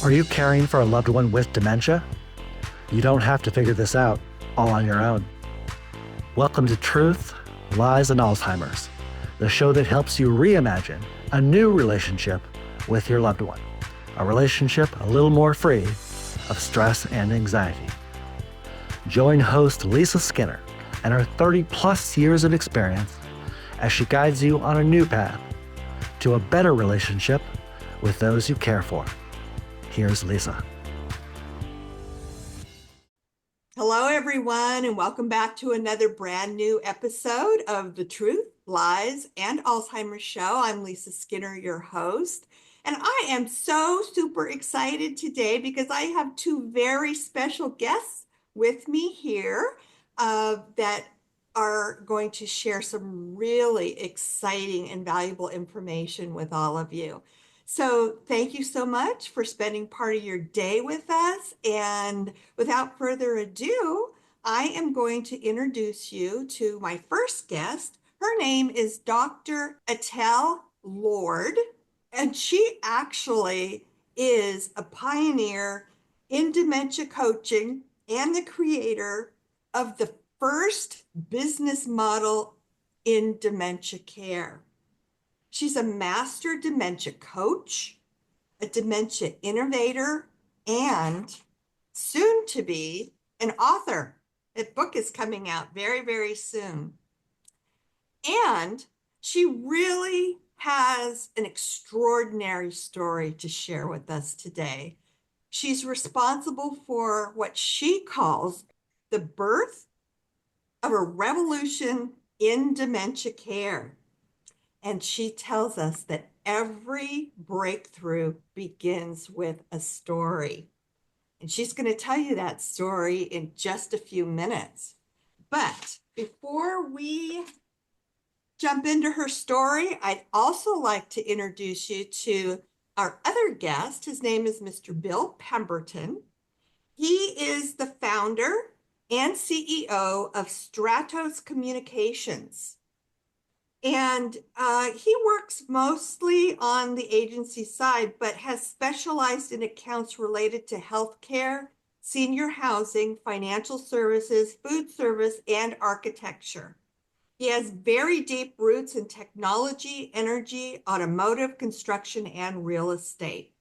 Are you caring for a loved one with dementia? You don't have to figure this out all on your own. Welcome to Truth, Lies, and Alzheimer's, the show that helps you reimagine a new relationship with your loved one, a relationship a little more free of stress and anxiety. Join host Lisa Skinner and her 30-plus years of experience as she guides you on a new path to a better relationship with those you care for. Here's Lisa. Hello, everyone, and welcome back to another brand new episode of the Truth, Lies, and Alzheimer's Show. I'm Lisa Skinner, your host, and I am so super excited today because I have two very special guests with me here that are going to share some really exciting and valuable information with all of you. So thank you so much for spending part of your day with us. And without further ado, I am going to introduce you to my first guest. Her name is Dr. Ethelle Lord, and she actually is a pioneer in dementia coaching and the creator of the first business model in dementia care. She's a master dementia coach, a dementia innovator, and soon to be an author. That book is coming out very, very soon. And she really has an extraordinary story to share with us today. She's responsible for what she calls the birth of a revolution in dementia care. And she tells us that every breakthrough begins with a story. And she's going to tell you that story in just a few minutes. But before we jump into her story, I'd also like to introduce you to our other guest. His name is Mr. Bill Pemberton. He is the founder and CEO of Stratos Communications. And he works mostly on the agency side, but has specialized in accounts related to healthcare, senior housing, financial services, food service, and architecture. He has very deep roots in technology, energy, automotive, construction, and real estate.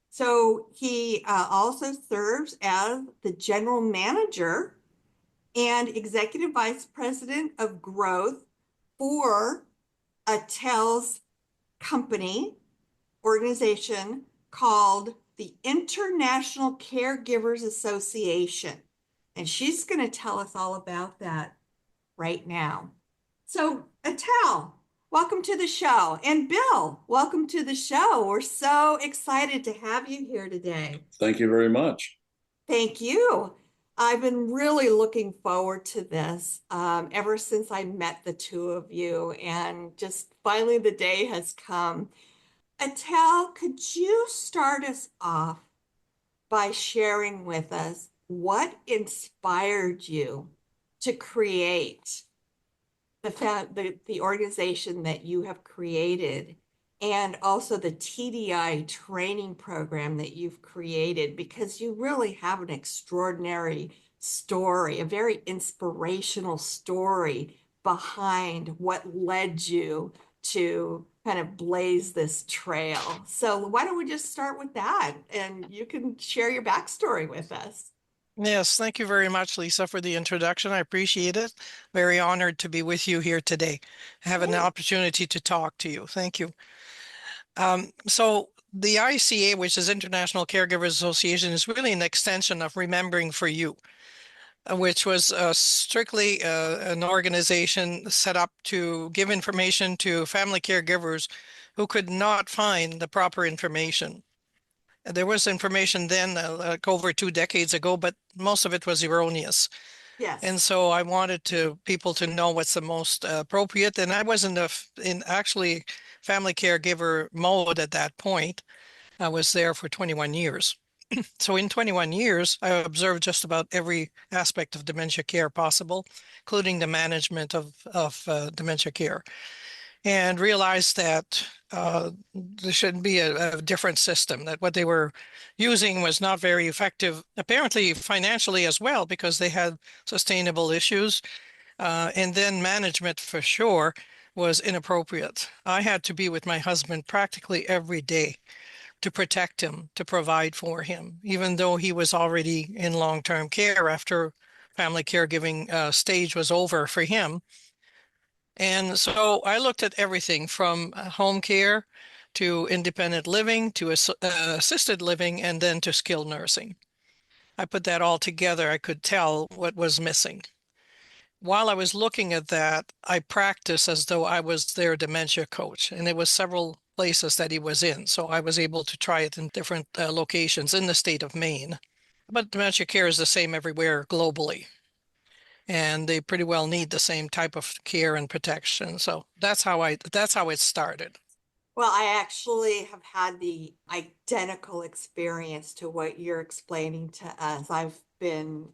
So he also serves as the general manager and executive vice president of growth for Ethelle's organization called the International Caregivers Association. And she's going to tell us all about that right now. So Ethelle, welcome to the show. And Bill, welcome to the show. We're so excited to have you here today. Thank you very much. Thank you. I've been really looking forward to this ever since I met the two of you, and just finally the day has come. Ethelle, could you start us off by sharing with us what inspired you to create the organization that you have created, and also the TDI training program that you've created, because you really have an extraordinary story, a very inspirational story behind what led you to kind of blaze this trail. So why don't we just start with that, and you can share your backstory with us. Yes, thank you very much, Lisa, for the introduction. I appreciate it. Very honored to be with you here today. Have an opportunity to talk to you. Thank you. So the ICA, which is International Caregivers Association, is really an extension of Remembering for You, which was strictly an organization set up to give information to family caregivers who could not find the proper information. There was information then, like over 2 decades ago, but most of it was erroneous. Yes. And so I wanted people to know what's the most appropriate. And I was in actually family caregiver mode at that point. I was there for 21 years. So in 21 years, I observed just about every aspect of dementia care possible, including the management of dementia care. and realized that there shouldn't be a different system, that what they were using was not very effective, apparently financially as well, because they had sustainable issues. And then management for sure was inappropriate. I had to be with my husband practically every day to protect him, to provide for him, even though he was already in long-term care after family caregiving stage was over for him. And so I looked at everything from home care to independent living to assisted living and then to skilled nursing. I put that all together. I could tell what was missing. While I was looking at that, I practiced as though I was their dementia coach, and it was several places that he was in. So I was able to try it in different locations in the state of Maine. But dementia care is the same everywhere globally, and they pretty well need the same type of care and protection. So that's how it started. Well, I actually have had the identical experience to what you're explaining to us. I've been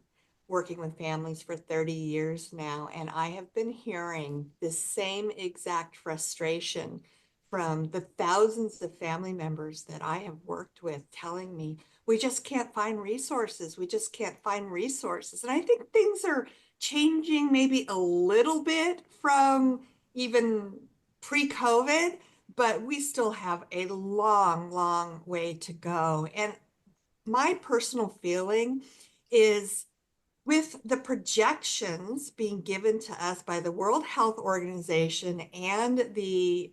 working with families for 30 years now, and I have been hearing the same exact frustration from the thousands of family members that I have worked with telling me, we just can't find resources. We just can't find resources. And I think things are changing maybe a little bit from even pre-COVID, but we still have a long, long way to go. And my personal feeling is with the projections being given to us by the World Health Organization and the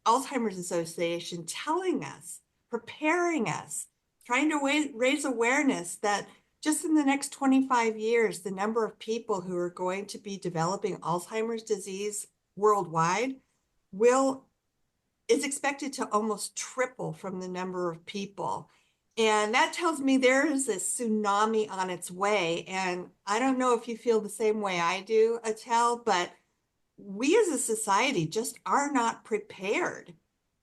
Alzheimer's Association telling us, preparing us, trying to raise awareness that just in the next 25 years, the number of people who are going to be developing Alzheimer's disease worldwide will is expected to almost triple from the number of people. And that tells me there is a tsunami on its way. And I don't know if you feel the same way I do, Ethelle, but we as a society just are not prepared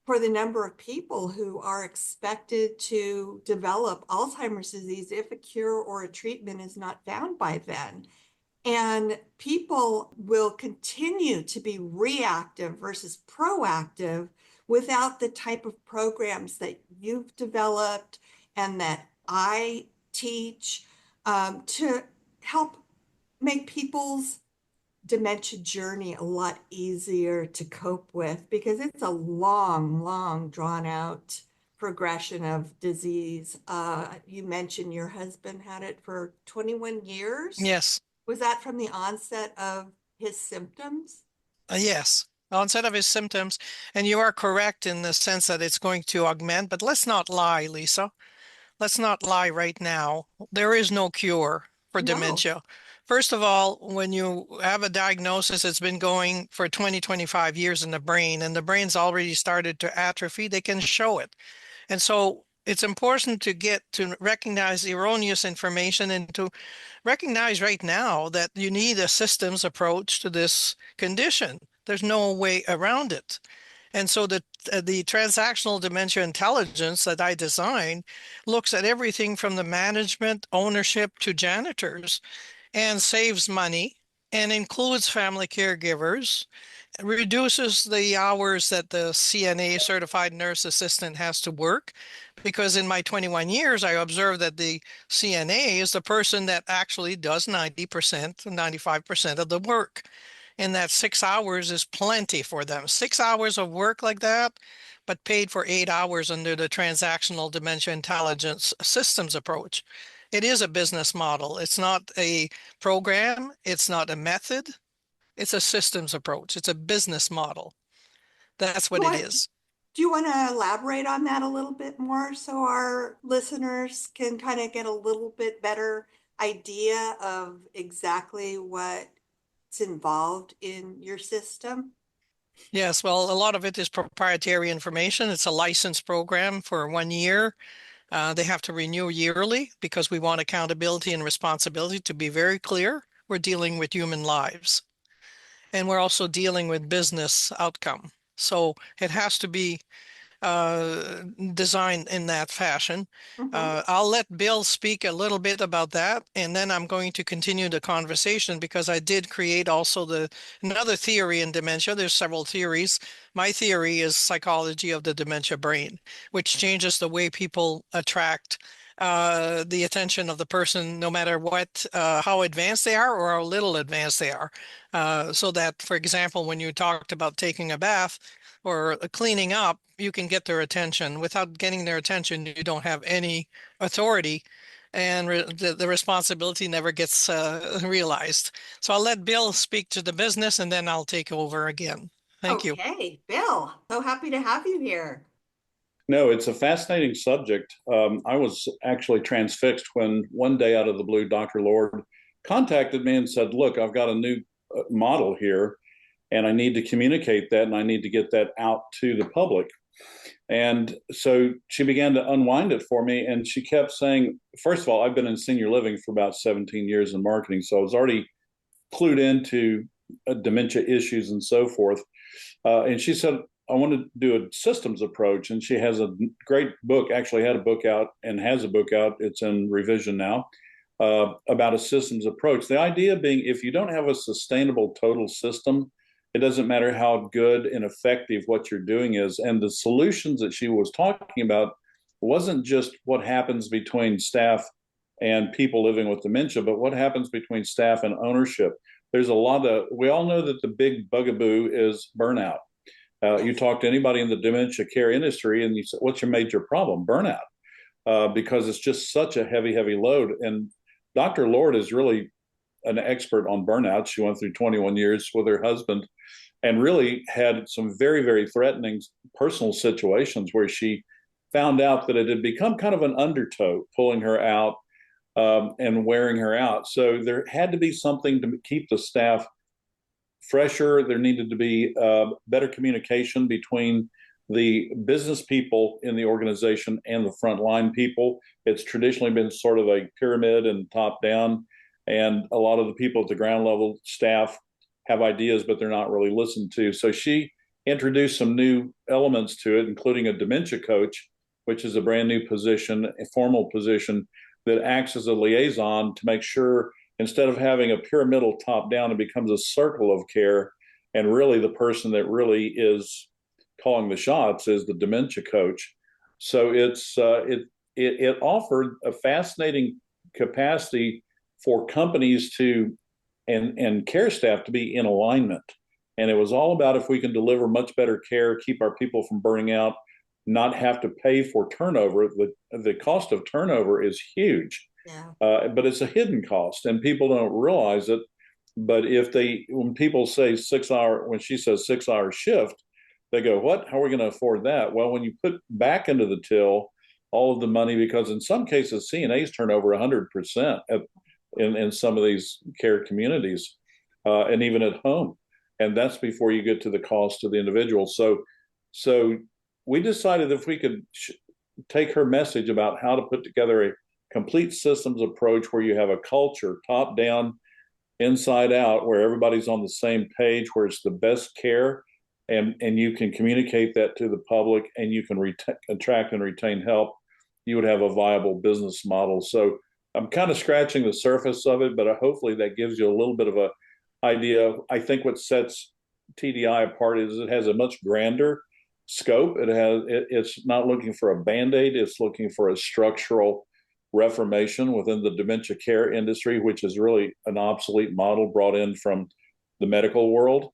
for the number of people who are expected to develop Alzheimer's disease if a cure or a treatment is not found by then. And people will continue to be reactive versus proactive without the type of programs that you've developed and that I teach to help make people's dementia journey a lot easier to cope with, because it's a long, long, drawn out progression of disease. You mentioned your husband had it for 21 years. Yes. Was that from the onset of his symptoms? Yes. Onset of his symptoms. And you are correct in the sense that it's going to augment, but let's not lie, Lisa. Let's not lie right now. There is no cure for No. dementia. First of all, when you have a diagnosis, it's been going for 20, 25 years in the brain, and the brain's already started to atrophy, they can show it. And so it's important to get to recognize erroneous information and to recognize right now that you need a systems approach to this condition. There's no way around it. And so the transactional dementia intelligence that I designed looks at everything from the management, ownership to janitors, and saves money and includes family caregivers, reduces the hours that the CNA certified nurse assistant has to work, because in my 21 years I observed that the CNA is the person that actually does 90%, 95% of the work. And that 6 hours is plenty for them. 6 hours of work like that, but paid for 8 hours under the transactional dementia intelligence systems approach. It is a business model. It's not a program. It's not a method. It's a systems approach. It's a business model. That's what it What is. do you want to elaborate on that a little bit more so our listeners can kind of get a little bit better idea of exactly what's involved in your system? Yes, well, a lot of it is proprietary information. It's a licensed program for 1 year. They have to renew yearly because we want accountability and responsibility to be very clear. We're dealing with human lives, and we're also dealing with business outcome. So it has to be designed in that fashion. Mhm. I'll let Bill speak a little bit about that, and then I'm going to continue the conversation because I did create also another theory in dementia. There's several theories. My theory is psychology of the dementia brain, which changes the way people attract the attention of the person, no matter how advanced they are or how little advanced they are. So that, for example, when you talked about taking a bath or cleaning up, you can get their attention. Without getting their attention, you don't have any authority, and the responsibility never gets realized. So I'll let Bill speak to the business, and then I'll take over again. Thank you. Okay, Bill, so happy to have you here. No, it's a fascinating subject. I was actually transfixed when one day out of the blue, Dr. Lord contacted me and said, "Look, I've got a new model here, and I need to communicate that, and I need to get that out to the public." And so she began to unwind it for me, and she kept saying, first of all, I've been in senior living for about 17 years in marketing, so I was already clued into dementia issues and so forth. And she said, I want to do a systems approach. And she has a great book, actually had a book out and has a book out. It's in revision now, about a systems approach. The idea being, if you don't have a sustainable total system, it doesn't matter how good and effective what you're doing is. And the solutions that she was talking about wasn't just what happens between staff and people living with dementia, but what happens between staff and ownership. We all know that the big bugaboo is burnout. You talk to anybody in the dementia care industry and you say, what's your major problem? Burnout. Because it's just such a heavy, heavy load. And Dr. Lord is really an expert on burnout. She went through 21 years with her husband and really had some very, very threatening personal situations where she found out that it had become kind of an undertow, pulling her out and wearing her out. So there had to be something to keep the staff fresher. There needed to be better communication between the business people in the organization and the frontline people. It's traditionally been sort of a pyramid and top down, and a lot of the people at the ground level staff have ideas, but they're not really listened to. So she introduced some new elements to it, including a dementia coach, which is a brand new position, a formal position that acts as a liaison to make sure instead of having a pyramidal top down, it becomes a circle of care. And really the person that really is calling the shots is the dementia coach. So it offered a fascinating capacity for companies to and care staff to be in alignment. And it was all about, if we can deliver much better care, keep our people from burning out, not have to pay for turnover. The cost of turnover is huge. Yeah. But it's a hidden cost and people don't realize it. But when people say 6 hour, when she says 6 hour shift, they go, what? How are we going to afford that? Well, when you put back into the till all of the money, because in some cases CNAs turn over 100% in some of these care communities, and even at home. And that's before you get to the cost of the individual. So we decided if we could take her message about how to put together a complete systems approach where you have a culture top down, inside out, where everybody's on the same page, where it's the best care, and you can communicate that to the public, and you can attract and retain help, you would have a viable business model. So I'm kind of scratching the surface of it, but hopefully that gives you a little bit of a idea. I think what sets TDI apart is it has a much grander scope. It's not looking for a Band-Aid. It's looking for a structural reformation within the dementia care industry, which is really an obsolete model brought in from the medical world.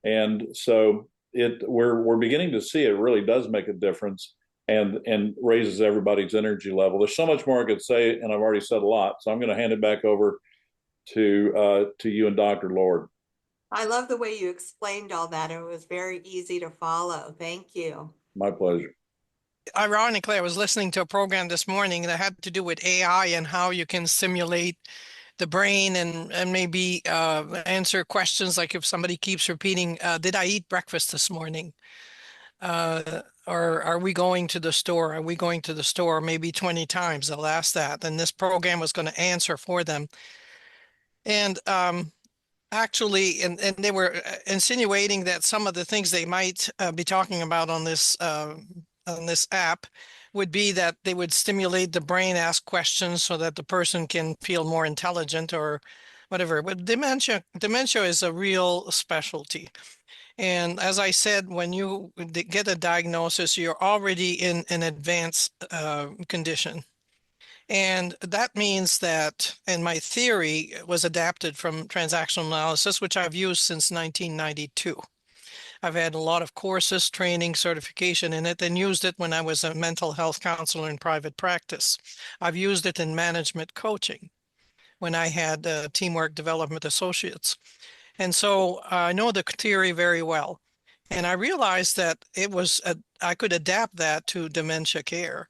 And so we're beginning to see it really does make a difference and raises everybody's energy level. There's so much more I could say, and I've already said a lot. So I'm going to hand it back over to you and Dr. Lord. I love the way you explained all that. It was very easy to follow. Thank you. My pleasure. Ironically, I was listening to a program this morning that had to do with AI and how you can simulate the brain and maybe answer questions like if somebody keeps repeating, did I eat breakfast this morning? Or are we going to the store? Are we going to the store? Maybe 20 times they'll ask that. And this program was going to answer for them. And actually, and they were insinuating that some of the things they might be talking about on this on this app would be that they would stimulate the brain, ask questions so that the person can feel more intelligent or whatever. But dementia is a real specialty. And as I said, when you get a diagnosis, you're already in an advanced condition. And that means that, and my theory was adapted from transactional analysis, which I've used since 1992. I've had a lot of courses, training, certification in it, and used it when I was a mental health counselor in private practice. I've used it in management coaching when I had teamwork development associates. And so I know the theory very well. And I realized that I could adapt that to dementia care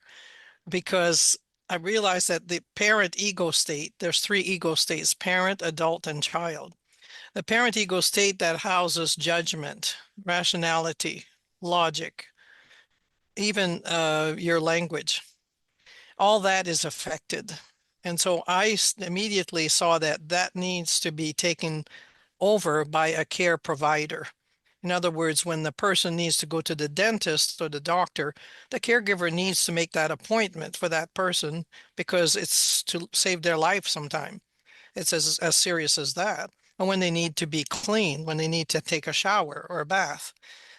because I realized that the parent ego state, there's three ego states: parent, adult, and child. The parent ego state that houses judgment, rationality, logic, even your language, all that is affected. And so I immediately saw that that needs to be taken over by a care provider. In other words, when the person needs to go to the dentist or the doctor, the caregiver needs to make that appointment for that person because it's to save their life sometime. It's as serious as that. And when they need to be clean, when they need to take a shower or a bath,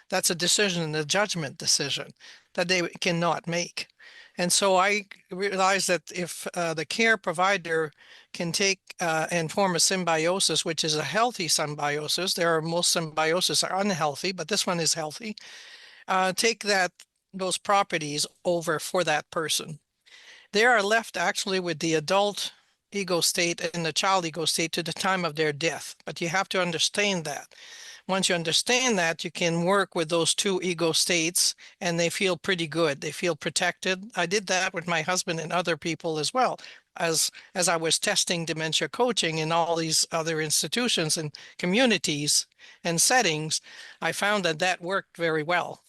that's a decision, a judgment decision that they cannot make. And so I realized that if the care provider can take and form a symbiosis, which is a healthy symbiosis, most symbiosis are unhealthy, but this one is healthy, take those properties over for that person. They are left actually with the adult ego state and the child ego state to the time of their death. But you have to understand that. Once you understand that, you can work with those two ego states and they feel pretty good. They feel protected. I did that with my husband and other people as well. As I was testing dementia coaching in all these other institutions and communities and settings, I found that that worked very well.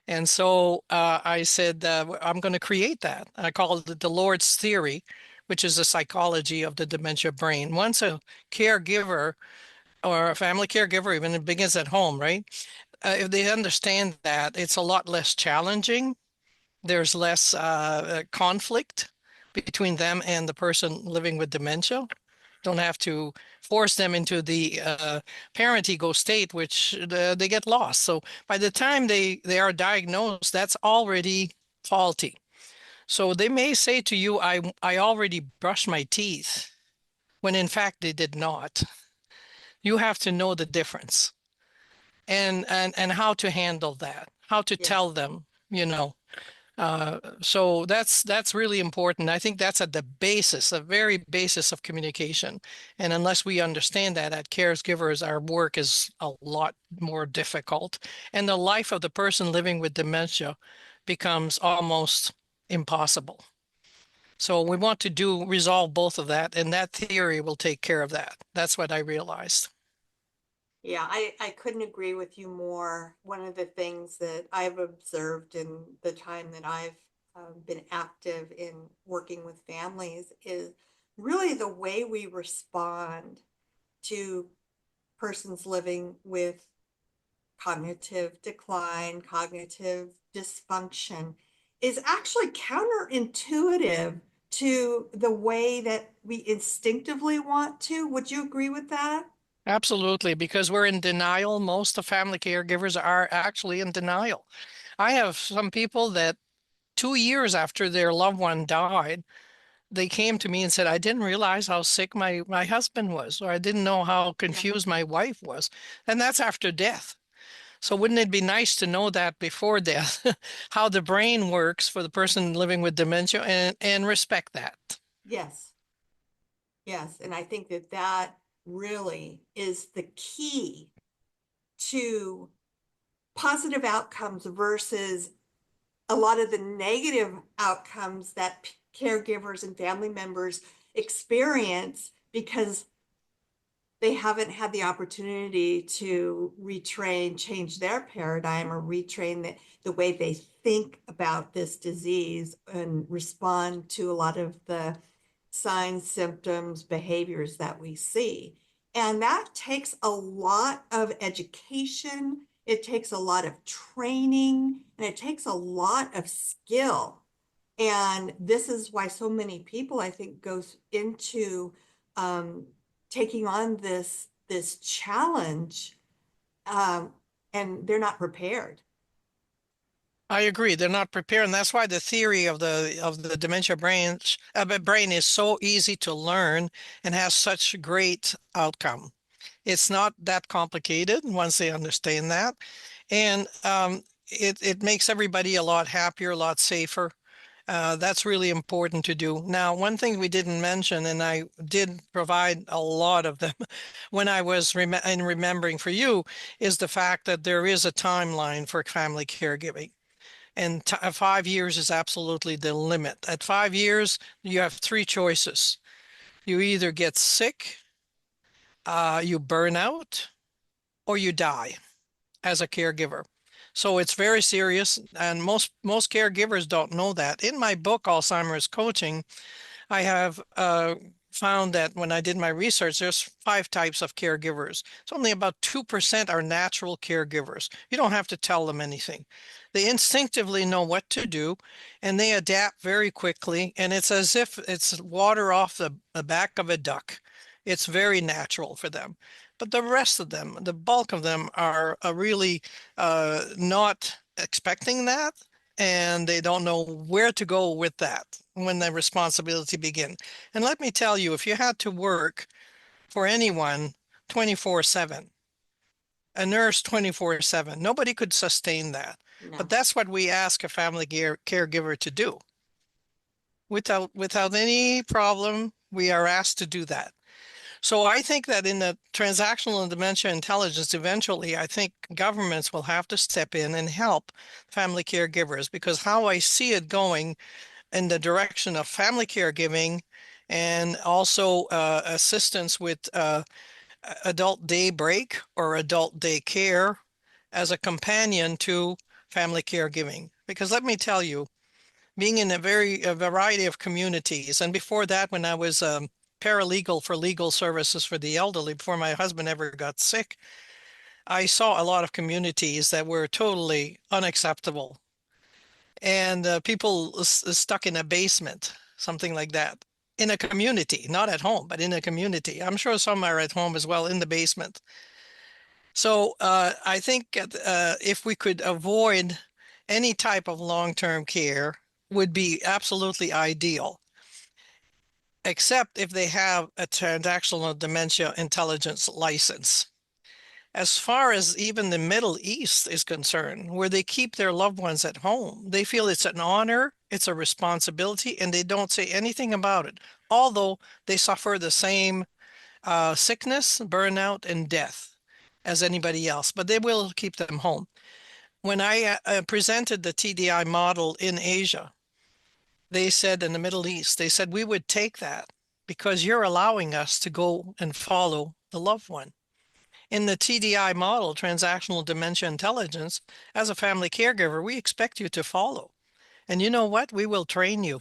And so I said, I'm going to create that. I called it the Lord's theory, which is the psychology of the dementia brain. Once a caregiver or a family caregiver, even it begins at home, right? If they understand that, it's a lot less challenging. There's less conflict between them and the person living with dementia. Don't have to force them into the parent ego state, which they get lost. So by the time they are diagnosed, that's already faulty. So they may say to you, I already brushed my teeth, when in fact they did not. You have to know the difference and how to handle that, how to tell them, so that's really important. I think that's at the basis, the very basis of communication. And unless we understand that at caregivers, our work is a lot more difficult. And the life of the person living with dementia becomes almost impossible. So we want to resolve both of that, and that theory will take care of that. That's what I realized. Yeah, I couldn't agree with you more. One of the things that I've observed in the time that I've been active in working with families is really the way we respond to persons living with cognitive decline, cognitive dysfunction is actually counterintuitive to the way that we instinctively want to. Would you agree with that? Absolutely, because we're in denial. Most of family caregivers are actually in denial. I have some people that 2 years after their loved one died, they came to me and said, I didn't realize how sick my husband was, or I didn't know how Yeah. confused my wife was. And that's after death. So wouldn't it be nice to know that before death, how the brain works for the person living with dementia and respect that? Yes. Yes. And I think that that really is the key to positive outcomes versus a lot of the negative outcomes that caregivers and family members experience because they haven't had the opportunity to retrain, change their paradigm or retrain the way they think about this disease and respond to a lot of the signs, symptoms, behaviors that we see. And that takes a lot of education. It takes a lot of training and it takes a lot of skill. And this is why so many people, I think, goes into taking on this challenge, and they're not prepared. I agree. They're not prepared, and that's why the theory of the dementia brain is so easy to learn and has such great outcome. It's not that complicated once they understand that, and it makes everybody a lot happier, a lot safer. That's really important to do. Now, one thing we didn't mention, and I did provide a lot of them when I was remembering for you, is the fact that there is a timeline for family caregiving. And 5 years is absolutely the limit. At 5 years, you have three choices. You either get sick, you burn out, or you die as a caregiver. So it's very serious, and most caregivers don't know that. In my book, Alzheimer's Coaching, I have found that when I did my research, there's 5 types of caregivers. It's only about 2% are natural caregivers. You don't have to tell them anything. They instinctively know what to do, and they adapt very quickly. And it's as if it's water off the back of a duck. It's very natural for them. But the rest of them, the bulk of them, are really not expecting that, and they don't know where to go with that when the responsibility begins. And let me tell you, if you had to work for anyone 24/7, a nurse 24/7, nobody could sustain that. But No. that's what we ask a family caregiver to do. Without any problem, we are asked to do that. So I think that in the transactional and dementia intelligence, eventually, I think governments will have to step in and help family caregivers, because how I see it going in the direction of family caregiving and also assistance with adult day break or adult day care as a companion to family caregiving. Because let me tell you, being in a variety of communities, and before that, when I was paralegal for legal services for the elderly, before my husband ever got sick, I saw a lot of communities that were totally unacceptable, and people stuck in a basement, something like that, in a community, not at home, but in a community. I'm sure some are at home as well, in the basement. So I think if we could avoid any type of long-term care, would be absolutely ideal, except if they have a transactional dementia intelligence license. As far as even the Middle East is concerned, where they keep their loved ones at home, they feel it's an honor, it's a responsibility, and they don't say anything about it, although they suffer the same sickness, burnout, and death as anybody else, but they will keep them home. When I presented the TDI model in Asia, they said, in the Middle East, they said, we would take that because you're allowing us to go and follow the loved one. In the TDI model, transactional dementia intelligence, as a family caregiver, we expect you to follow. And you know what? We will train you.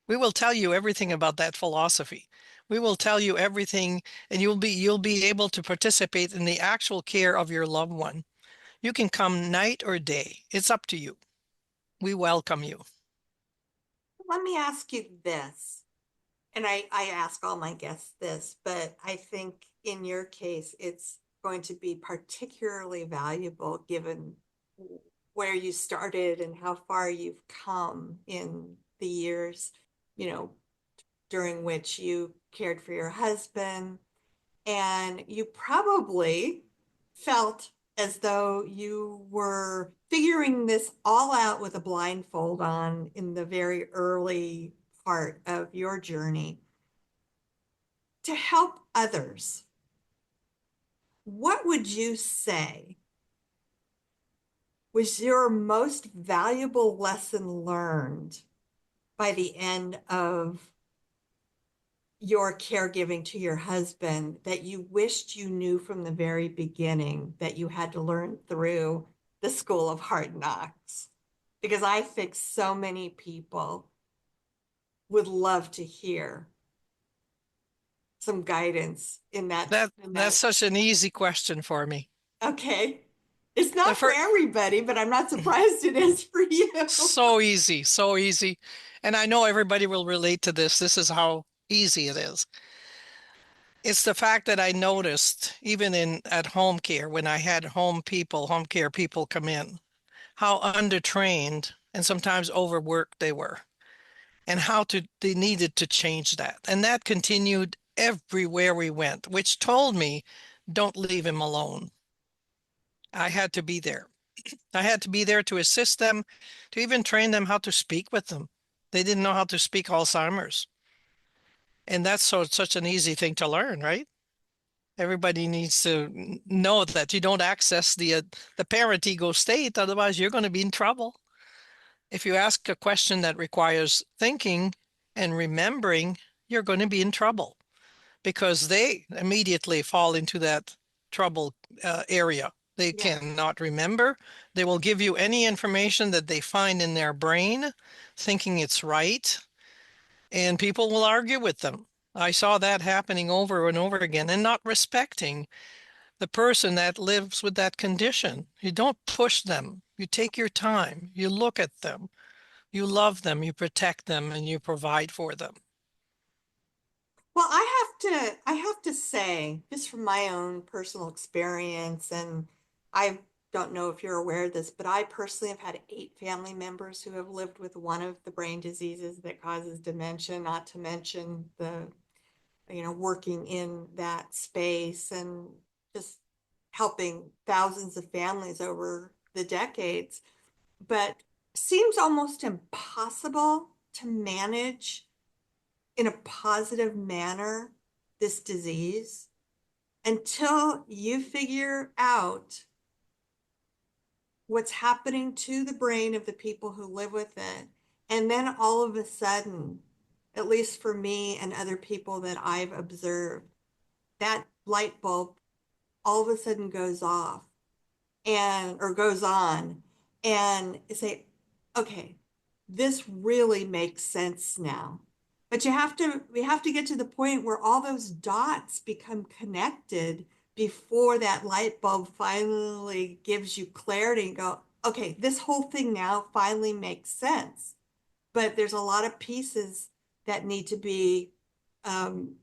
We will tell you everything about that philosophy. We will tell you everything, and you'll be able to participate in the actual care of your loved one. You can come night or day. It's up to you. We welcome you. Let me ask you this, and I ask all my guests this, but I think in your case, it's going to be particularly valuable given where you started and how far you've come in the years, you know, during which you cared for your husband. And you probably felt as though you were figuring this all out with a blindfold on in the very early part of your journey. To help others, what would you say was your most valuable lesson learned by the end of your caregiving to your husband that you wished you knew from the very beginning that you had to learn through the school of hard knocks? Because I think so many people would love to hear some guidance in that. That's such an easy question for me. Okay. It's The not for first, everybody, but I'm not surprised it is for you. so easy, so easy. And I know everybody will relate to this. This is how easy it is. It's the fact that I noticed, even in at home care, when I had home care people come in, how undertrained and sometimes overworked they were, and they needed to change that. And that continued everywhere we went, which told me, don't leave him alone. I had to be there. I had to be there to assist them, to even train them how to speak with them. They didn't know how to speak Alzheimer's. And that's such an easy thing to learn, right? Everybody needs to know that you don't access the parent ego state, otherwise you're going to be in trouble. If you ask a question that requires thinking and remembering, you're going to be in trouble because they immediately fall into that trouble area. They Yeah. cannot remember. They will give you any information that they find in their brain, thinking it's right, and people will argue with them. I saw that happening over and over again, and not respecting the person that lives with that condition. You don't push them. You take your time. You look at them. You love them. You protect them, and you provide for them. Well, I have to say, just from my own personal experience, and I don't know if you're aware of this, but I personally have had 8 family members who have lived with one of the brain diseases that causes dementia, not to mention the, working in that space and just helping thousands of families over the decades. But seems almost impossible to manage in a positive manner this disease until you figure out what's happening to the brain of the people who live with it. And then all of a sudden, at least for me and other people that I've observed, that light bulb all of a sudden goes off and or goes on and say, okay, this really makes sense now. But we have to get to the point where all those dots become connected before that light bulb finally gives you clarity and go, okay, this whole thing now finally makes sense. But there's a lot of pieces that need to be um,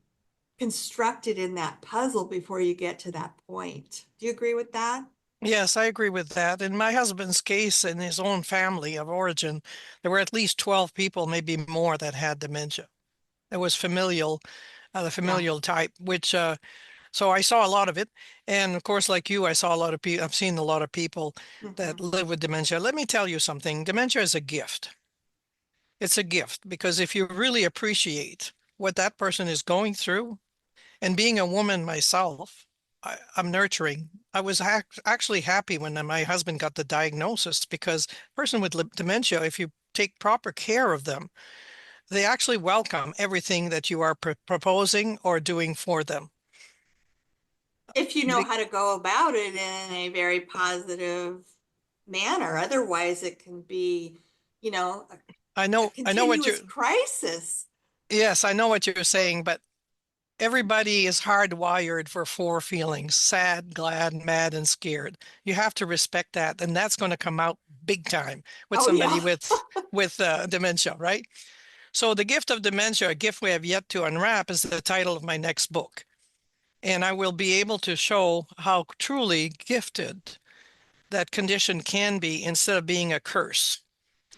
constructed in that puzzle before you get to that point. Do you agree with that? Yes, I agree with that. In my husband's case, in his own family of origin, there were at least 12 people, maybe more, that had dementia. It was familial, the Yeah. familial type, which, so I saw a lot of it. And of course, like you, I saw a lot of people, I've seen a lot of people that Mm-hmm. live with dementia. Let me tell you something. Dementia is a gift. It's a gift because if you really appreciate what that person is going through, and being a woman myself, I'm nurturing. I was actually happy when my husband got the diagnosis because a person with dementia, if you take proper care of them, they actually welcome everything that you are proposing or doing for them. If you know Be- how to go about it in a very positive manner. Otherwise, it can be, you know, a I know what continuous you, crisis. yes, I know what you're saying, but everybody is hardwired for 4 feelings: sad, glad, mad, and scared. You have to respect that, and that's going to come out big time with Oh, somebody yeah. with dementia, right? So the gift of dementia, a gift we have yet to unwrap, is the title of my next book. And I will be able to show how truly gifted that condition can be instead of being a curse.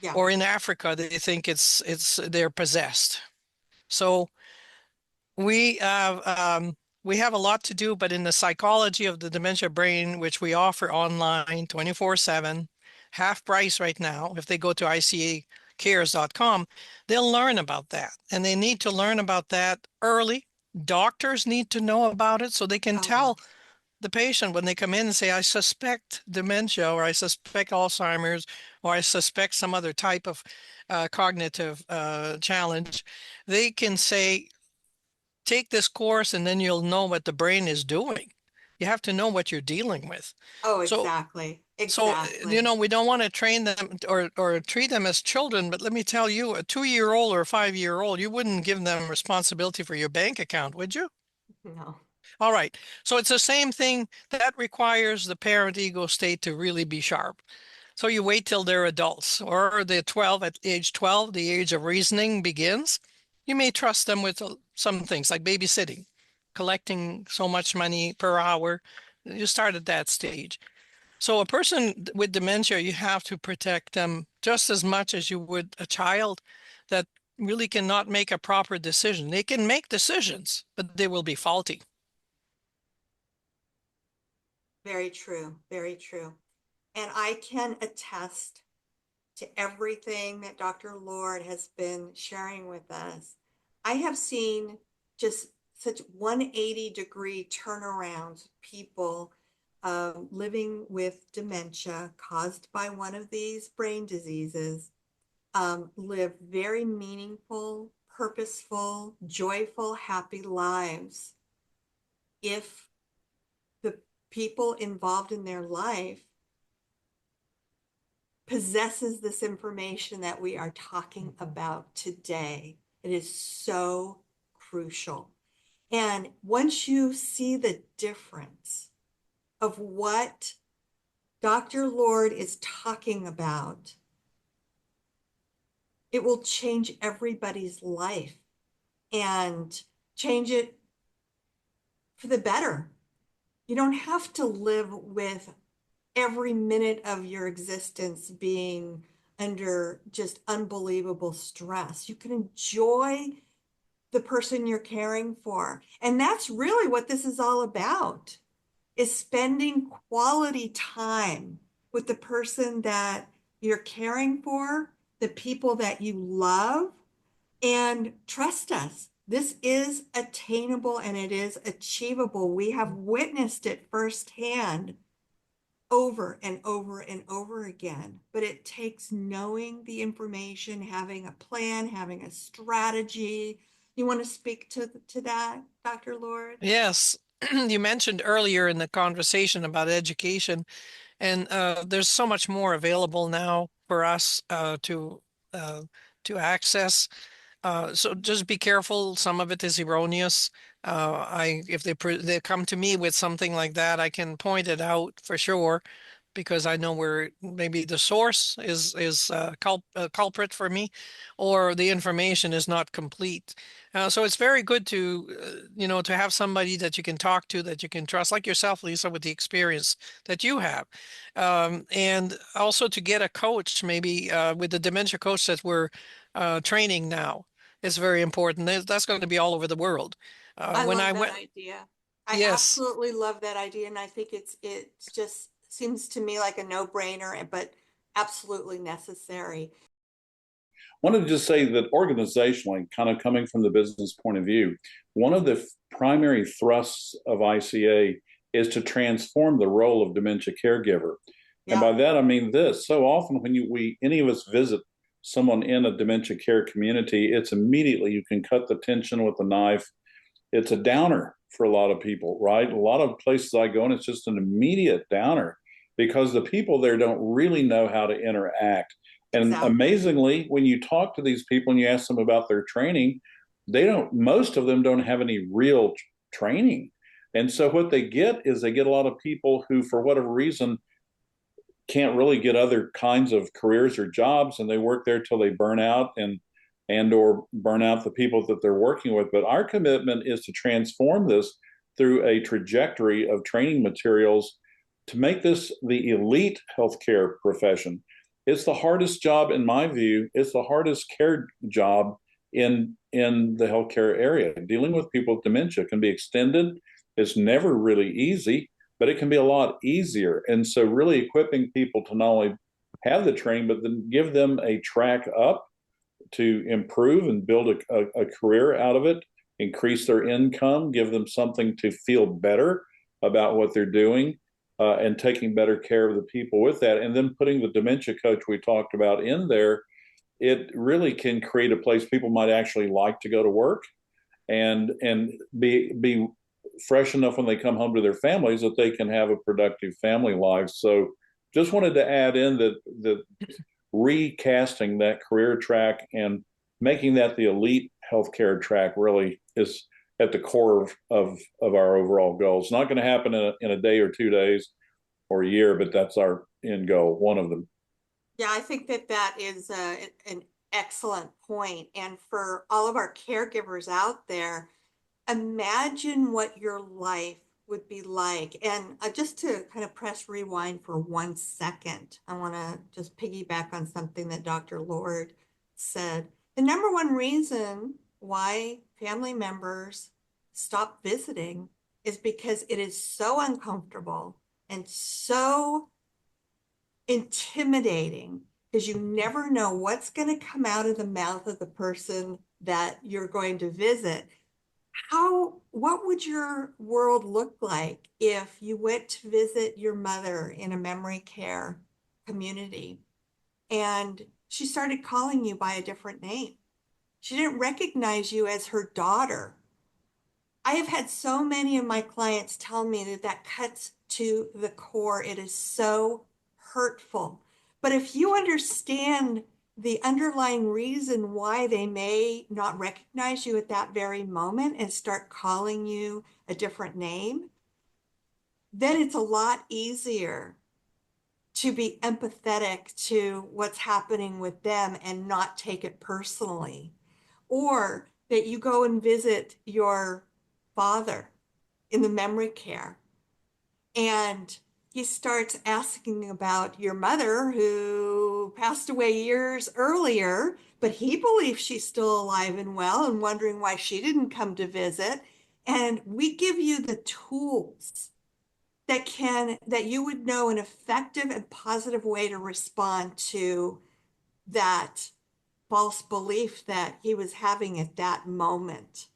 Yeah. Or in Africa, they think they're possessed. So we have a lot to do, but in the psychology of the dementia brain, which we offer online 24/7, half price right now. If they go to icacares.com, they'll learn about that. And they need to learn about that early. Doctors need to know about it so they can Oh, yeah. tell the patient when they come in and say, I suspect dementia, or I suspect Alzheimer's, or I suspect some other type of cognitive challenge. They can say, take this course and then you'll know what the brain is doing. You have to know what you're dealing with. Oh, So, exactly. you Exactly. know, we don't want to train them or treat them as children, but let me tell you, a 2-year-old or a 5-year-old, you wouldn't give them responsibility for your bank account, would you? No. All right. So it's the same thing that requires the parent ego state to really be sharp. So you wait till they're adults, or they're 12. At age 12, the age of reasoning begins. You may trust them with some things like babysitting, collecting so much money per hour. You start at that stage. So a person with dementia, you have to protect them just as much as you would a child that really cannot make a proper decision. They can make decisions, but they will be faulty. Very true. Very true. And I can attest to everything that Dr. Lord has been sharing with us. I have seen just such 180-degree turnarounds, people living with dementia caused by one of these brain diseases live very meaningful, purposeful, joyful, happy lives if the people involved in their life possesses this information that we are talking about today. It is so crucial. And once you see the difference of what Dr. Lord is talking about, it will change everybody's life and change it for the better. You don't have to live with every minute of your existence being under just unbelievable stress. You can enjoy the person you're caring for. And that's really what this is all about, is spending quality time with the person that you're caring for, the people that you love. And trust us, this is attainable and it is achievable. We have witnessed it firsthand over and over and over again. But it takes knowing the information, having a plan, having a strategy. You want to speak to that, Dr. Lord? Yes. You mentioned earlier in the conversation about education, and there's so much more available now for us uh, to access. So just be careful. Some of it is erroneous. If they come to me with something like that, I can point it out for sure, because I know where maybe the source is a culprit for me, or the information is not complete. So it's very good to to have somebody that you can talk to, that you can trust, like yourself, Lisa, with the experience that you have, and also to get a coach, maybe with the dementia coach that we're training now. Is very important. That's going to be all over the world. I When love I that went, idea. I yes. absolutely love that idea. And I think it's just seems to me like a no-brainer, but absolutely necessary. Wanted to just say that organizationally, kind of coming from the business point of view, one of the primary thrusts of ICA is to transform the role of dementia caregiver. And by Yeah. that, I mean this. So often when any of us visit someone in a dementia care community, it's immediately you can cut the tension with a knife. It's a downer for a lot of people, right? A lot of places I go and it's just an immediate downer because the people there don't really know how to interact. And Exactly. amazingly, when you talk to these people and you ask them about their training, most of them don't have any real training. And so what they get is they get a lot of people who, for whatever reason, can't really get other kinds of careers or jobs, and they work there till they burn out and or burn out the people that they're working with. But our commitment is to transform this through a trajectory of training materials to make this the elite healthcare profession. It's the hardest job, in my view. It's the hardest care job in the healthcare area. Dealing with people with dementia can be extended. It's never really easy, but it can be a lot easier. And so really equipping people to not only have the training, but then give them a track up to improve and build a career out of it, increase their income, give them something to feel better about what they're doing, and taking better care of the people with that. And then putting the dementia coach we talked about in there, it really can create a place people might actually like to go to work and be fresh enough when they come home to their families that they can have a productive family life. So just wanted to add in that recasting that career track and making that the elite healthcare track really is at the core of our overall goals. It's not going to happen in a day or 2 days or a year, but that's our end goal, one of them. Yeah, I think that that is an excellent point. And for all of our caregivers out there, imagine what your life would be like. And just to kind of press rewind for 1 second, I want to just piggyback on something that Dr. Lord said. The number one reason why family members stop visiting is because it is so uncomfortable and so intimidating, because you never know what's going to come out of the mouth of the person that you're going to visit. What would your world look like if you went to visit your mother in a memory care community and she started calling you by a different name? She didn't recognize you as her daughter. I have had so many of my clients tell me that that cuts to the core. It is so hurtful. But if you understand the underlying reason why they may not recognize you at that very moment and start calling you a different name, then it's a lot easier to be empathetic to what's happening with them and not take it personally. Or that you go and visit your father in the memory care and he starts asking about your mother who passed away years earlier, but he believes she's still alive and well and wondering why she didn't come to visit. And we give you the tools that you would know an effective and positive way to respond to that false belief that he was having at that moment.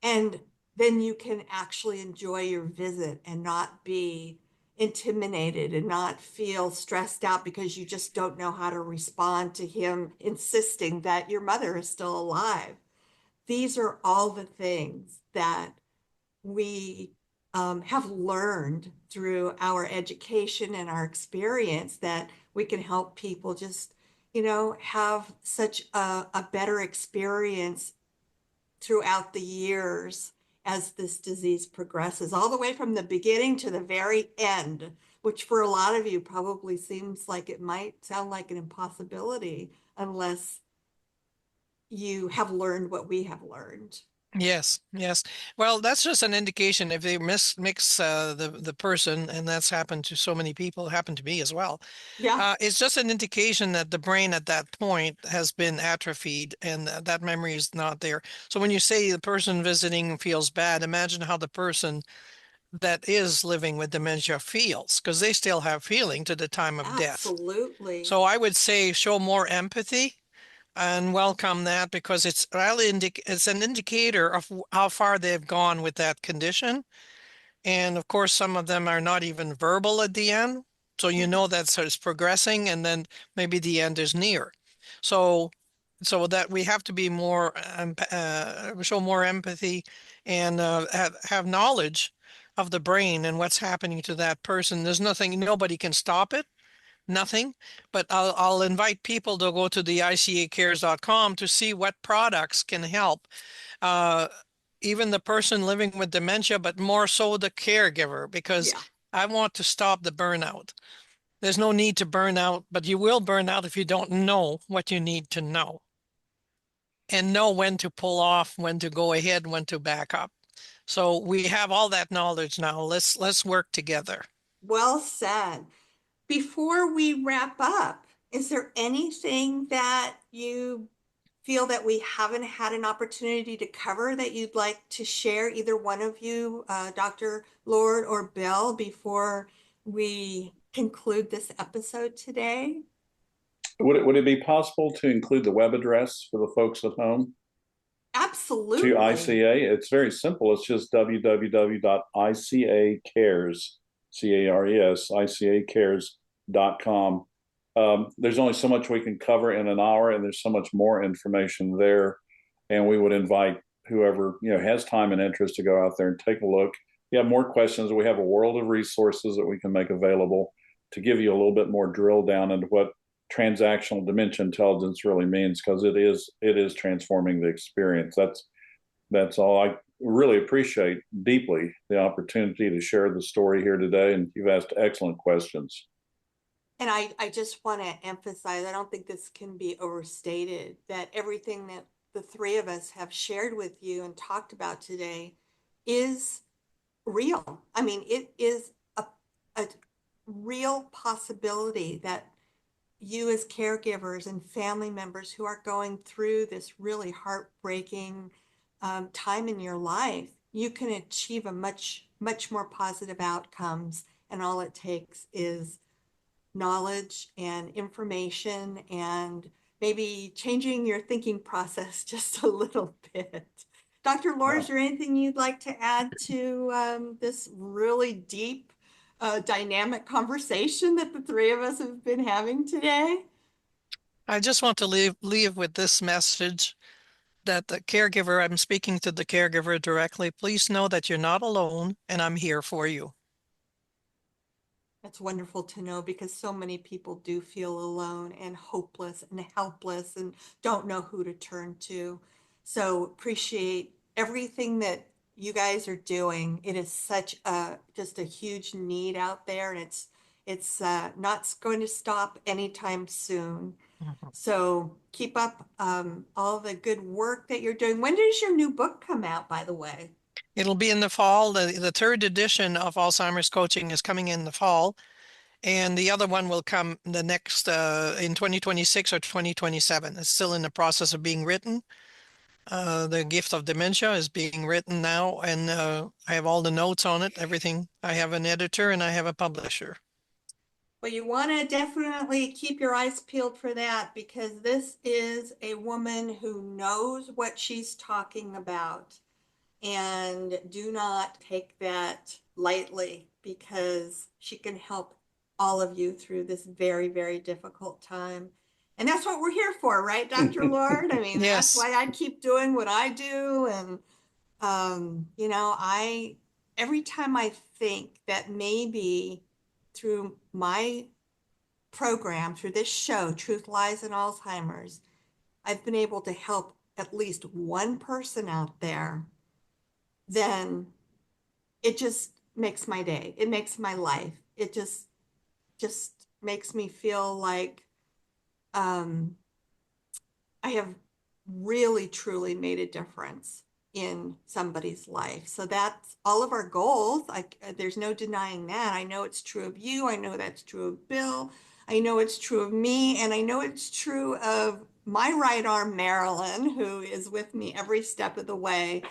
And then you can actually enjoy your visit and not be intimidated and not feel stressed out because you just don't know how to respond to him insisting that your mother is still alive. These are all the things that we have learned through our education and our experience, that we can help people just, have such a better experience throughout the years as this disease progresses, all the way from the beginning to the very end, which for a lot of you probably seems like it might sound like an impossibility unless you have learned what we have learned. Yes, yes. Well, that's just an indication if they mix the person, and that's happened to so many people, happened to me as well. Yeah, It's just an indication that the brain at that point has been atrophied and that memory is not there. So when you say the person visiting feels bad, imagine how the person that is living with dementia feels, because they still have feeling to the time of death. absolutely. So I would say show more empathy and welcome that, because it's really it's an indicator of how far they've gone with that condition. And of course, some of them are not even verbal at the end. So you know that so it's progressing, and then maybe the end is near. So that we have to be more, show more empathy and have knowledge of the brain and what's happening to that person. There's nothing, nobody can stop it, nothing. But I'll invite people to go to the icacares.com to see what products can help. Uh, Even the person living with dementia, but more so the caregiver, because Yeah, I want to stop the burnout. There's no need to burn out, but you will burn out if you don't know what you need to know and know when to pull off, when to go ahead, when to back up. So we have all that knowledge now. Let's work together. well said. Before we wrap up, is there anything that you feel that we haven't had an opportunity to cover that you'd like to share, either one of you, Dr. Lord or Bill, before we conclude this episode today? Would it be possible to include the web address for the folks at home to Absolutely. ICA? It's very simple. It's just www.icacares, CARES, icacares.com. There's only so much we can cover in an hour, and there's so much more information there. And we would invite whoever has time and interest to go out there and take a look. If you have more questions, we have a world of resources that we can make available to give you a little bit more drill down into what transactional dementia intelligence really means, because it is transforming the experience. That's all. really appreciate deeply the opportunity to share the story here today, and you've asked excellent questions. And I just want to emphasize, I don't think this can be overstated, that everything that the three of us have shared with you and talked about today is real. I mean, it is a real possibility that you as caregivers and family members who are going through this really heartbreaking time in your life, you can achieve a much more positive outcomes. And all it takes is knowledge and information and maybe changing your thinking process just a little bit. Dr. Lord, is there anything you'd like to add to this really deep, dynamic conversation that the three of us have been having today? I just want to leave with this message that the caregiver, I'm speaking to the caregiver directly, please know that you're not alone and I'm here for you. That's wonderful to know, because so many people do feel alone and hopeless and helpless and don't know who to turn to. So appreciate everything that you guys are doing. It is such just a huge need out there, and it's not going to stop anytime soon. So keep up all the good work that you're doing. When does your new book come out, by the way? It'll be in the fall. The third edition of Alzheimer's Coaching is coming in the fall, and the other one will come the next in 2026 or 2027. It's still in the process of being written. The Gift of Dementia is being written now, and I have all the notes on it, everything. I have an editor and I have a publisher. Well, you want to definitely keep your eyes peeled for that, because this is a woman who knows what she's talking about. And do not take that lightly, because she can help all of you through this very, very difficult time. And that's what we're here for, right, Dr. Lord? I mean, that's Yes. why I keep doing what I do. And, you know, every time I think that maybe through my program, through this show, Truth, Lies, and Alzheimer's, I've been able to help at least one person out there, then it just makes my day. It makes my life. It just makes me feel like um, I have really, truly made a difference in somebody's life. So that's all of our goals. There's no denying that. I know it's true of you. I know that's true of Bill. I know it's true of me. And I know it's true of my right arm, Marilyn, who is with me every step of the way.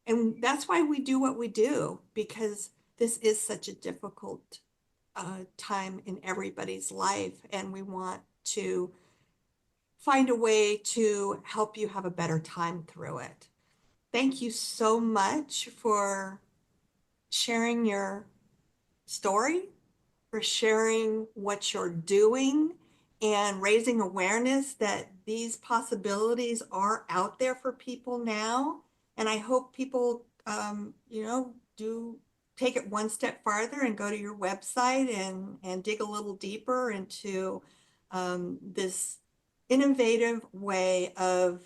And that's why we do what we do, because this is such a difficult time in everybody's life. And we want to find a way to help you have a better time through it. Thank you so much for sharing your story, for sharing what you're doing, and raising awareness that these possibilities are out there for people now. And I hope people, do take it one step farther and go to your website and dig a little deeper into this innovative way of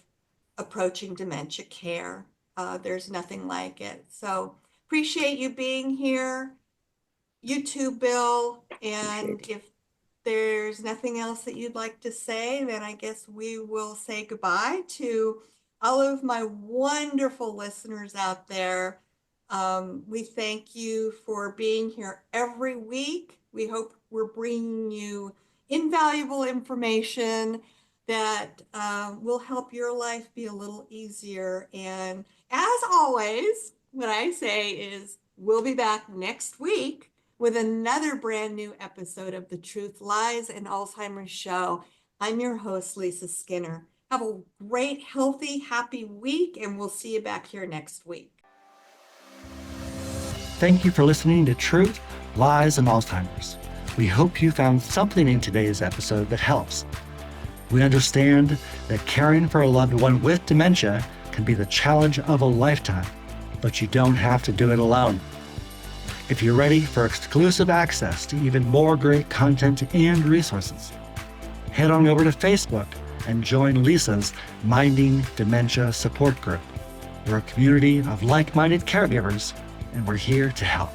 approaching dementia care. There's nothing like it. So appreciate you being here. You too, Bill. And if there's nothing else that you'd like to say, then I guess we will say goodbye to all of my wonderful listeners out there. We thank you for being here every week. We hope we're bringing you invaluable information that will help your life be a little easier. And as always, what I say is we'll be back next week with another brand new episode of the Truth, Lies, and Alzheimer's Show. I'm your host, Lisa Skinner. Have a great, healthy, happy week, and we'll see you back here next week. Thank you for listening to Truth, Lies, and Alzheimer's. We hope you found something in today's episode that helps. We understand that caring for a loved one with dementia can be the challenge of a lifetime, but you don't have to do it alone. If you're ready for exclusive access to even more great content and resources, head on over to Facebook and join Lisa's Minding Dementia support group. We're a community of like-minded caregivers, and we're here to help.